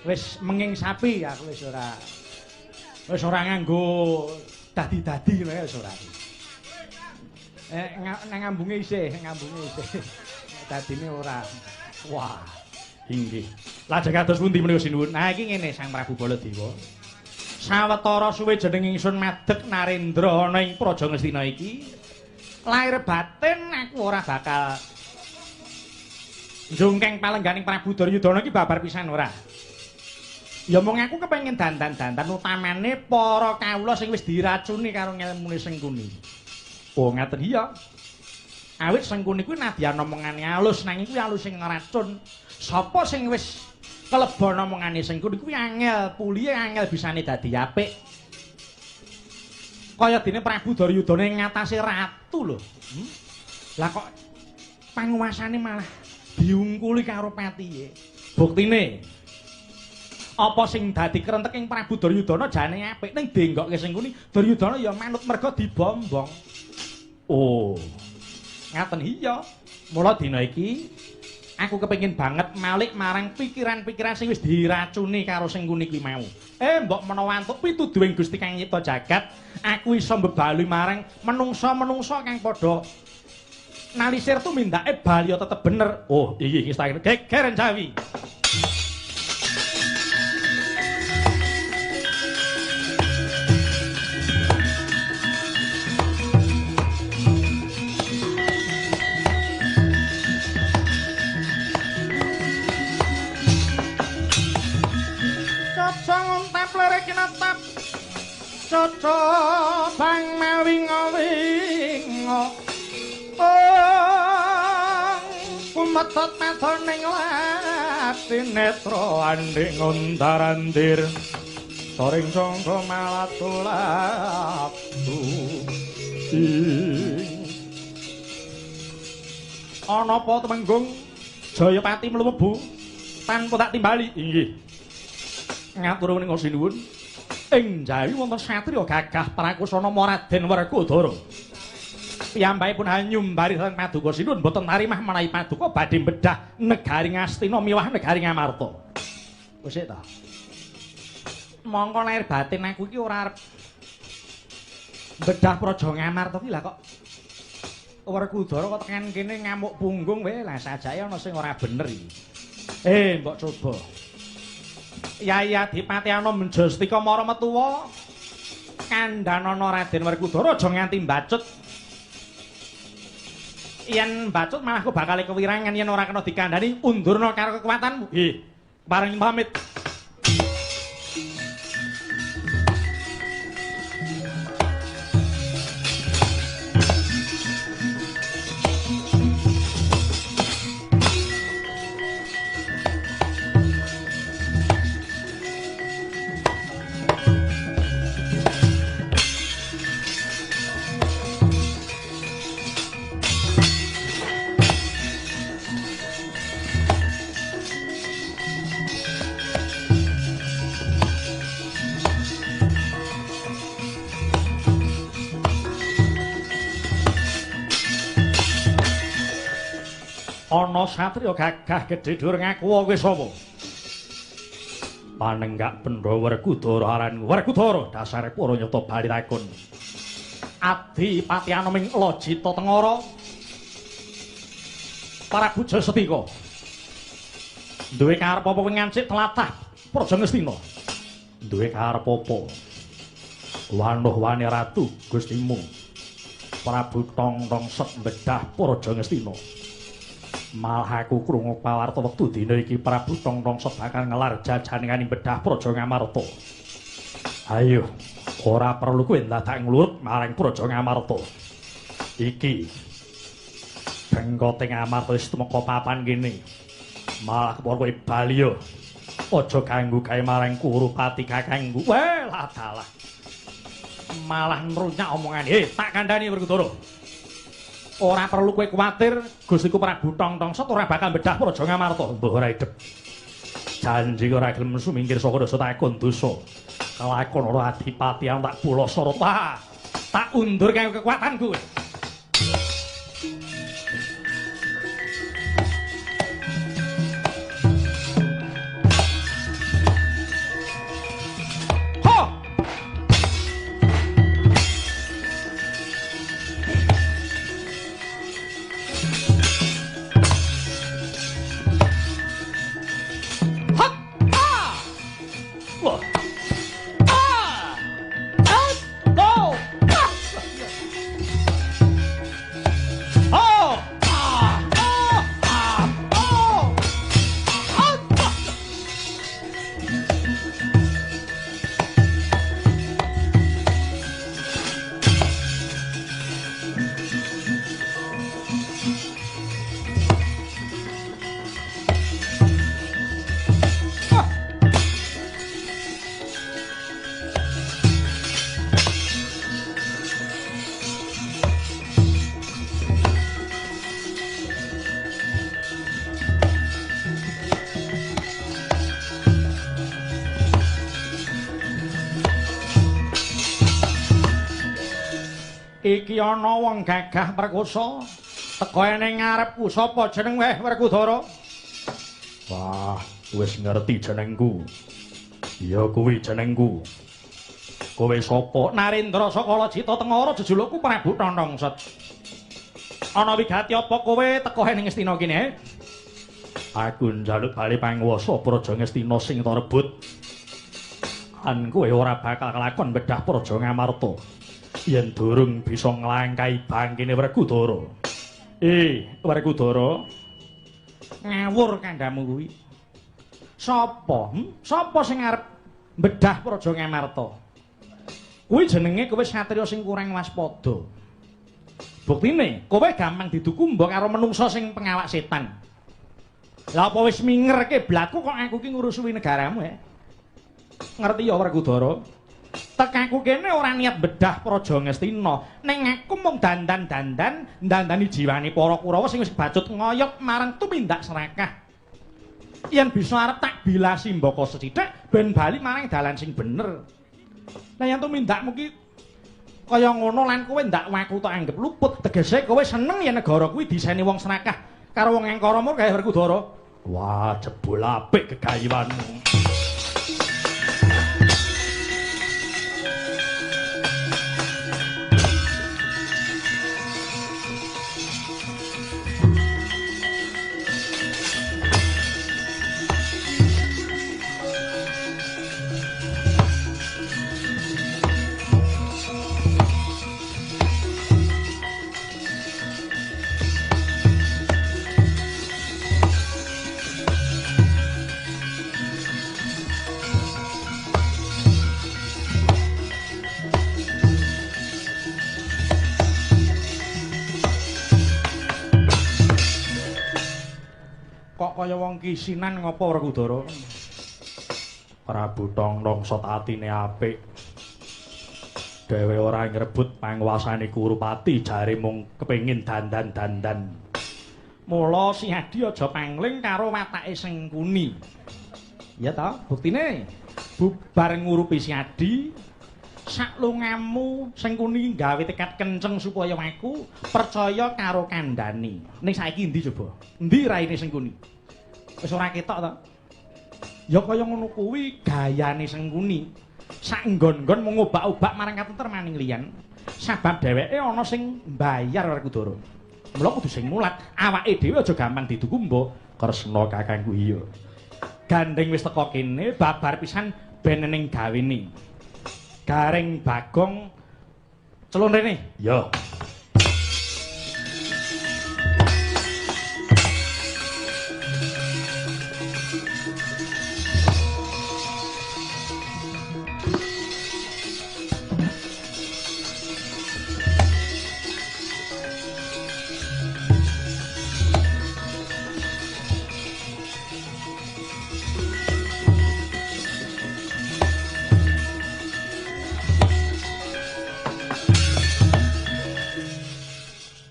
wis menging sapi aku wis ora nganggo dadi-dadi ngono wis ora. Nang ngambunge isih. Dadine ora. Wah, inggih. Lajeng kados pundi menika sinuwun? Nah iki ngene Sang Prabu Baladewa. Sawetara suwe jeneng ingsun madeg Narendra ana ing Praja Ngastina iki. Lair batin aku ora bakal njungkeng palengganing Prabu Duryudana iki babar pisan ora. Ya mung aku kepengin dandan-dandan utamane para kawula sing wis diracuni karo ngelmune Sengkuni. Oh ngaten iya. Awit Sengkuni kuwi nadyan omongane alus nanging kuwi alus sing ngracun. Sapa sing wis kelebon omongane Sengkuni kuwi angel pulihe angel bisane dadi apik. Kaya dene Prabu Duryudana ngatasi ratu lho. Lah kok panguwasane malah diungkuli karo patihe. Buktine apa sing dadi krentek ing Prabu Duryudana jane apik ning denggokke Sengkuni Duryudana ya manut merga dibombong. Oh. Ngaten iya. Mula dina iki aku kepengin banget malik marang pikiran-pikiran sing wis diracuni karo Sengkuni kuwi mau. Mbok menawa antuk pituduhing Gusti Kang Nyipta Jagat, aku iso mbebalu marang menungsa-menungsa kang padha nalisir tumindake bali tetep bener. Oh, iki tak gegeren Jawi. Cocong templere kinatap. Cocok bang mawing-wing. Kumetot matoning lati netra anding untarandir soring sangka malatulatu ana apa Temenggung Jayapati mlebu tanpa tak timbali inggih ngatur menika sinuwun ing Jawi wonten satriya gagah prakusana Raden Werkudara piyambakipun hanyumbari sang paduka sinuwun boten tarimah menawi paduka badhe bedah negari Ngastina miwah negari Ngamarta. Wis ta. Mongko lair batin aku iki ora arep bedah praja Ngamarta iki lah kok Werkudara kok tekan kene ngamuk punggung wae lah sajake ana sing ora bener iki. Mbok coba. Yai Adipati ana Menjastika Mara metuwa kandhanana Raden Werkudara aja nganti mbacut. Yen mbacut malah kok bakal kewirangan yen ora kena dikandhani undurna karo kekuatanmu. Nggih. Paring pamit. Ana satriya gagah gedhe dhuwur ngaku kowe sapa? Panenggak Bendha Werkudara aran Werkudara dasare para nyata bali takon. Adipati Anoming Lajita Tengara Prabu Jasetika duwe karep apa ngancik tlatah Praja Ngastina? Duwe karep apa? Wanuh-wane ratu Gustimu Prabu Tongtong Set bedah Praja Ngastina. Malah aku krungu pawarta wektu dina iki Prabu Tongtong Set bakal ngelar jajaning bedah Praja Ngamarta. Ayo, ora perlu kowe ndadak nglurut marang Praja Ngamarta. Iki bengkote Ngamarta wis tumeka papan kene. Malah kepara kowe bali yo. Aja ganggu gawe marang Kurupati kakangku. Weh, ladalah. Malah nrunyak omongane. Tak kandhani Werkudara. Ora perlu kowe kuwatir, Gustiku Prabu Tongtong Set ora bakal bedah Praja Ngamarta. Mbah ora idep. Janji ora gelem sumingkir saka dosa takon dosa. Kelakon ora adipati tak pulo sorota. Tak undur kanggo kekuatanku. Iki ana wong gagah perkosa teko ning ngarepku. Sapa jeneng weh Werkudara? Wah, wis ngerti jenengku. Ya kuwi jenengku. Kowe sapa? Narendra saka Lajita Tengara, jejulukku Prabu Tongtong Set. Ana wigati apa kowe teko ning Ngastina kene? Aku njaluk bali panguwasa Praja Ngastina sing ta rebut. An kowe ora bakal kelakon bedah Praja Ngamarta. Yen durung bisa nglangkai bangkine Werkudara. Werkudara. Ngawur kandhamu kuwi. Sapa? Sapa sing arep bedah Praja Ngamarta? Kuwi jenenge kowe satriya sing kurang waspada. Buktine, kowe gampang didukumba karo menungsa sing pengawak setan. Lah apa wis mingerke blaku kok aku ki ngurusi negaramu Ngerti ya Werkudara? Tekaku kene ora niat bedah Praja Ngastina, ning aku mung dandani jiwane para Kurawa sing wis bacut ngoyot marang tumindak serakah. Yen bisa arep tak bilasi mbaka sethithik ben bali marang dalan sing bener. Lah yen tumindakmu ki kaya ngono lan kowe ndak waku tak anggap luput, tegese kowe seneng yen negara kuwi diseni wong serakah karo wong engkara mur kaya Werkudara. Wah, jebul apik gegayuhanmu. Kaya wong kisinan ngopo Werkudara? Prabu Tongtong Set atine apik. Dhewe ora ngrebut panguwasane Kurupati, jare mung kepengin dandan-dandan. Mula si Adi aja pangling karo watake sing kuni. Ya ta, buktine bubar ngurupi si Adi, sak lungamu sing kuni gawe tekad kenceng supaya aku percaya karo kandhani. Ning saiki endi coba? Endi raine sing kuni? Wis ora ketok to. Ya kaya ngono kuwi gayane Sengkuni. Sak nggon-nggon mung ngobak-obak marang katentremaning liyan. Sabab dheweke ana sing mbayar Werkudara. Mula kudu sing mulat, awake dhewe aja gampang diduku mbok Kresna kakangku iya. Gandeng wis teka kene, babar pisan ben ning gawene. Garing Bagong celun rene. Ya.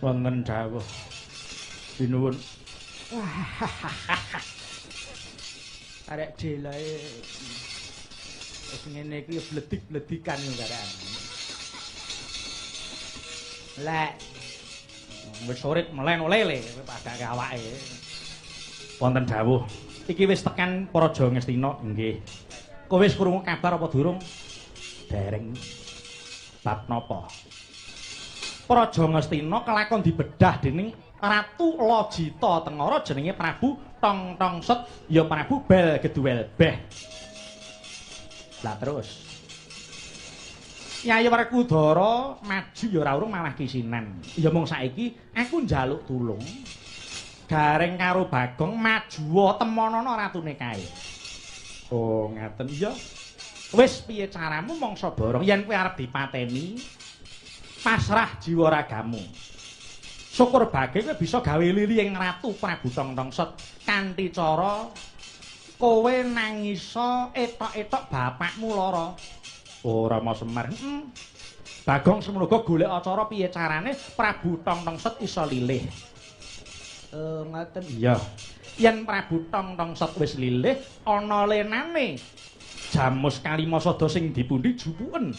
Wonten dawuh sinuwun. Arek delae wis ngene iki bledik-bledikan ngaran. Lek wis urip melen oleh padake awake. Wonten dawuh. Iki wis tekan Praja Ngastina nggih. Kowe wis krungu kabar apa durung? Dereng. Bab napa? Praja Ngastina kelakon dibedah dening Ratu Lajita Tengara jenenge Prabu Tongtongset ya Prabu Bel Geduwel Beh. Lah terus Yayi Werkudara maju ya ora urung malah kisinan. Ya mung saiki aku njaluk tulung. Gareng karo Bagong maju temonana ratune kae. Oh ngaten iya. Wis piye caramu mangsa borong yen kowe arep dipateni? Pasrah jiwa ragamu. Syukur bage kowe bisa gawe lili ing Ratu Prabu Tongtongset kanthi cara kowe nangisa etok-etok bapakmu lara. Oh Rama Semar. Bagong semoga golek acara piye carane Prabu Tongtongset iso lilih. Ngoten. Iya. Yen Prabu Tongtongset wis lilih ana lenane Jamus Kalimasada sing dipundi jupuken.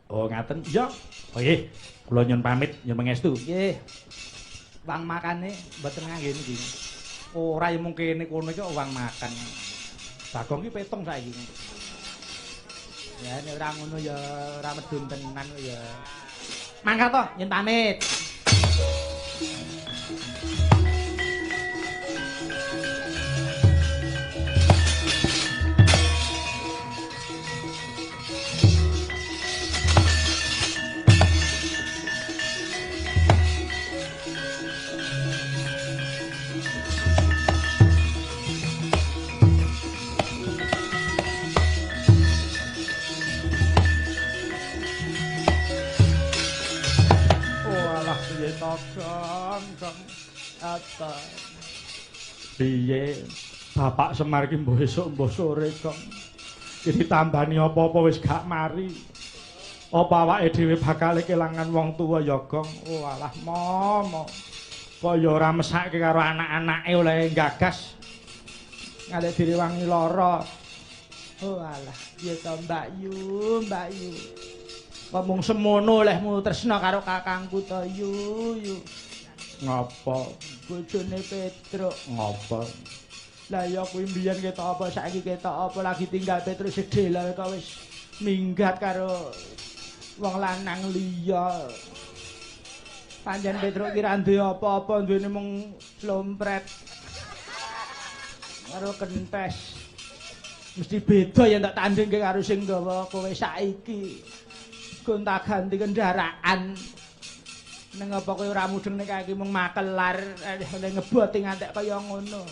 Oh ngaten. Iya. Oh nggih, kula nyuwun pamit, nyuwun pangestu. Nggih. Wang makane mboten ngangge niki. Ora ya mung kene kono iki wang makan. Bagong iki petung saiki. Ya nek ora ngono ya ora medun tenan ya. Mangkat to, nyuwun pamit. Gong apa piye Bapak Semar ki mbok esuk mbok sore Gong iki ditambani apa-apa wis gak mari apa awake dhewe bakal kelangan wong tuwa ya Gong. Oh alah momo kaya ora mesake karo anak-anake oleh gagas ngalih direwangi lara. Oh alah piye to Mbak Yu ngomong semono olehmu tresna karo kakangku to yu. Ngapa? Bojone Petruk. Ngapa? Lah ya kuwi mbiyen ketok apa saiki ketok apa lagi tinggal Petruk sedhela kok wis minggat karo wong lanang liya. Panjen Petruk ki ra duwe apa-apa, duwene mung lompret karo kentes. Mesti beda yen tak tandingke karo sing gawa kowe saiki. Gonta-ganti kendaraan. Neng apa kowe ora mudeng nek iki mung makelar ngeboti ngantek kaya ngono.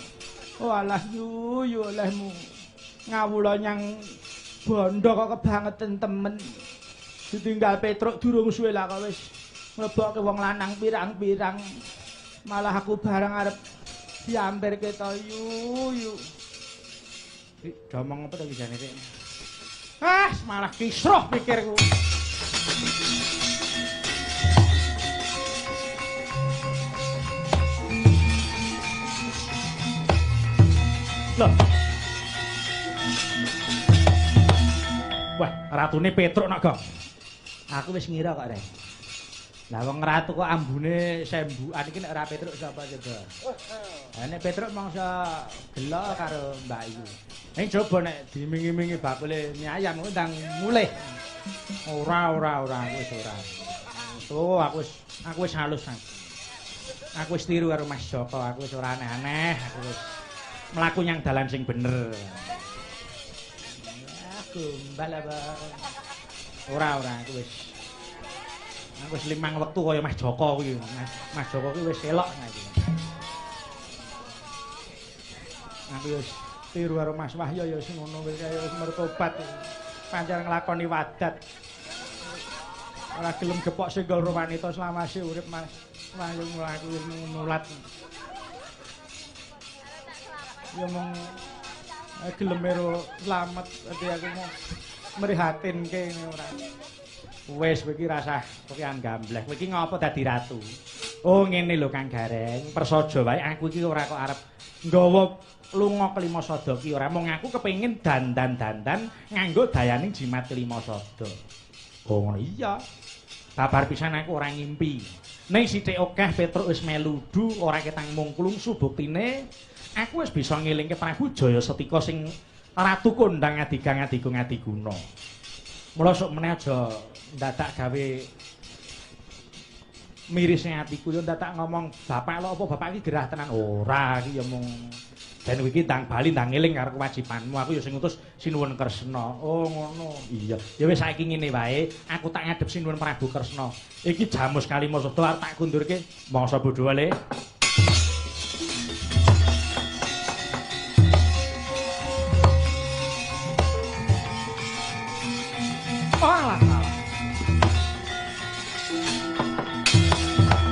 Oh alah yu olehmu. Ngawula nyang bondo kok kebangetan temen. Ditinggal Petruk durung suwe lah kok wis mlebokke wong lanang pirang-pirang. Malah aku bareng arep diampirke to yu. Domong apa to iki jane rek? Ah, malah kisruh pikirku. Loh. Wah, ratune Petruk nak, Gong. Aku wis ngira kok, Rek. Lah wong ratu kok ambune sembukan iki nek ora Petruk sapa coba? Lah nek Petruk mangsa gelo karo Mbak Yu. Ning coba nek dimingi-mingi bakule mie ayam ndang mulih. Ora wis ora. Oh, aku wis halus. Aku wis tiru karo Mas Joko, aku wis ora aneh-aneh, aku wis mlaku nyang dalan sing bener. Aku mbal apa? Ora aku wis limang wektu kaya Mas Joko kuwi. Mas Joko kuwi wis elok iki. Aku wis tiru karo Mas Wahyu ya sing ngono wis kaya wis mertobat. Pancen nglakoni wadat. Ora gelem gepok singgol wanita selawase urip Mas Wahyu mlaku nulat. Ya mong gelem ero slamet dadi aku mau mrihatinke ora. Wis kowe iki rasah kopian gambleh. Kowe iki ngopo dadi ratu? Oh ngene lho Kang Gareng, prasaja wae aku iki ora kok arep nggawa lunga kelima sada ki ora mung aku kepengin dandan-dandan nganggo dayaning jimat kelima sada. Oh ngono iya. Babar pisan aku ora ngimpi. Ning sithik akeh Petruk wis meludu ora ketang mungklungsu buktine aku wis bisa ngelingke Prabu Jaya Setika sing ratu kondang ngadiga-ngadiguna. Mula sok meneh aja ndadak gawe mirisne atiku yo ndadak ngomong bapak lho apa bapak iki gerah tenan ora iki ya mung ben iki ndang bali ndang eling karo kewajibanmu aku ya sing ngutus Sinuwun Kresna. Oh ngono. Iya. Ya wis saiki ngene wae, aku tak ngadhep Sinuwun Prabu Kresna. Iki jamus kalima sada arep tak kundurke mangsa bodho wae. Alah.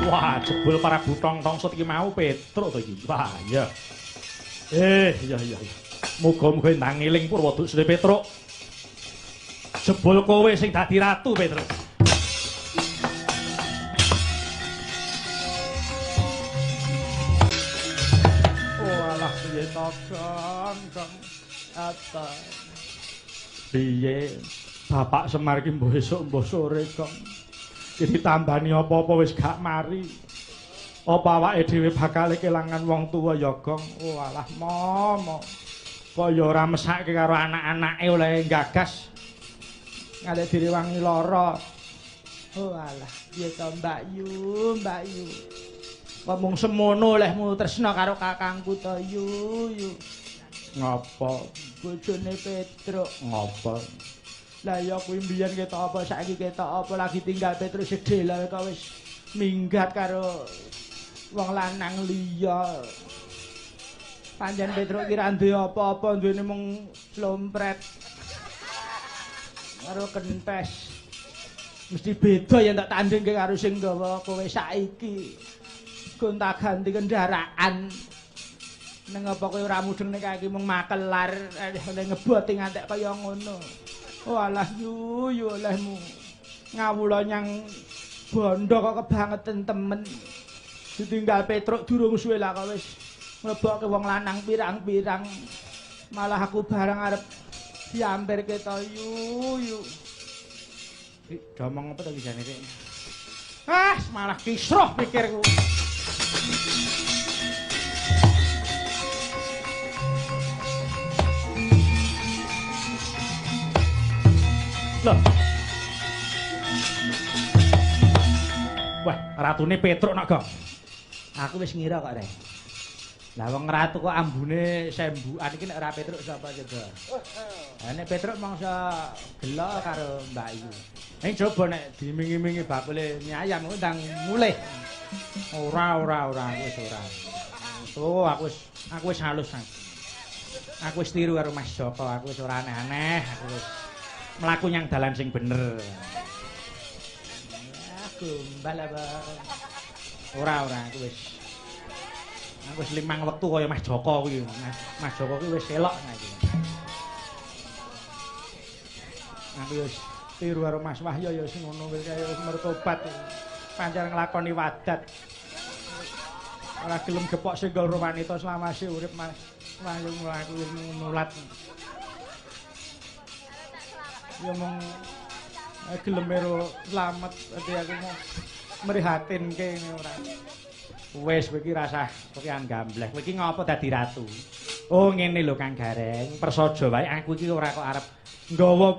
Wah, jebul para butong-tong set iki mau Petruk to iki. Wah, iya. Iya. Muga-muga ndang eling Purwadusune Petruk. Jebul kowe sing dadi ratu Petruk. Walah piye to, Kang? Apa? Piye? Bapak Semar ki mbok esuk mbok sore, Kang. Ki ditambani apa-apa wis gak mari. Apa awake dhewe bakal kelangan wong tuwa ya, Gong? Oh alah, Momo. Kok ya ora mesake karo anak-anake oleh gagas. Ngalih direwangi lara. Oh alah, piye to Mbak Yu? Kok mung semono olehmu tresna karo kakangku to Yu. Ngopo? Bojone Petruk. Ngopo? Lah ya kuwi mbiyen ketok apa saiki ketok apa lagi tinggal Petruk sedhela kok wis minggat karo wong lanang liya. Panjen Petruk ki ra duwe apa-apa, duwene mung slompret karo kentes. Mesti beda yen tak tandingke karo sing gawa kowe saiki. Gonta-ganti kendaraan. Neng apa kowe ora mudeng nek iki mung makelar ngeboti ngantek kaya ngono. Oh alah yu olehmu. Ngawula nyang bondo kok kebangetan temen. Ditinggal Petruk durung suwe lah kok wis mlebokke wong lanang pirang-pirang. Malah aku bareng arep diampirke to yu. Domong apa to iki jane iki? Malah kisruh pikirku. Loh. Wah, ratune Petruk nak, Gong. Aku wis ngira kok, Rek. Lah wong ratu kok ambune sembukan iki nek ora Petruk sapa coba? Lah nek Petruk mangsa gelo karo Mbak Yu. Ning coba nek dimingi-mingi bakule mie ayam ndang mulih. Ora wis ora. Oh, aku wis halus. Aku wis tiru karo Mas Joko, aku wis ora aneh-aneh, aku wis mlaku nyang dalan sing bener. Aku mbal apa? Ora aku wis limang wektu kaya Mas Joko kuwi. Mas Joko kuwi wis elok iki. Aku wis tiru karo Mas Wahyu ya sing ngono wis kaya wis mertobat. Pancen nglakoni wadat. Ora gelem gepok singgol wanita selawase urip Mas Wahyu mlaku nulat. Ya mong gelem ero slamet dadi aku mau mrihatinke ora. Wis kowe iki rasah kowean gambleh. Kowe iki ngopo dadi ratu? Oh ngene lho Kang Gareng, prasaja wae aku iki ora kok arep nggawa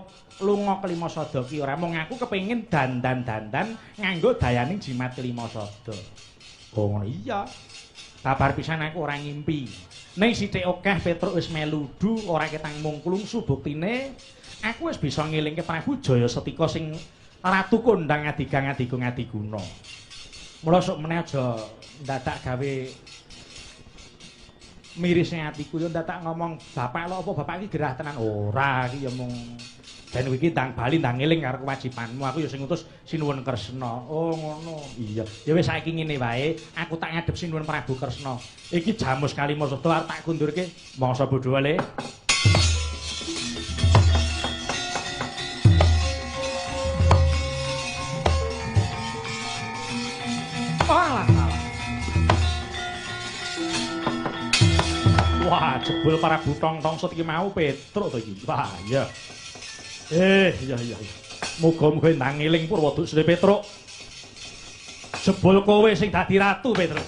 lunga kelima sada ki ora mung aku kepengin dandan-dandan nganggo dayaning jimat kelima sada. Oh ngono iya. Kabar pisan aku ora ngimpi. Ning sithik akeh Petruk wis meludu ora ketang mungklungsu buktine aku wis bisa ngelingke Prabu Jaya Setika sing ratu kondang ngadigang-adiguna. Mula sok meneh aja ndadak gawe mirisne atiku yo ndadak ngomong bapak lho apa bapak iki gerah tenan ora iki ya mung ben iki ndang bali ndang eling karo kewajibanmu aku ya sing ngutus Sinuwun Kresna. Oh ngono. Iya. Ya wis saiki ngene wae, aku tak ngadhep Sinuwun Prabu Kresna. Iki jamus kalima sada arep tak kundurke. Mangsa bodho wae. Alah. Wah, jebul para butong tongsut iki mau Petruk to iki. Wah, iya. Iya. Muga-muga ndang eling Purwadusri Petruk. Jebul kowe sing dadi ratu Petruk.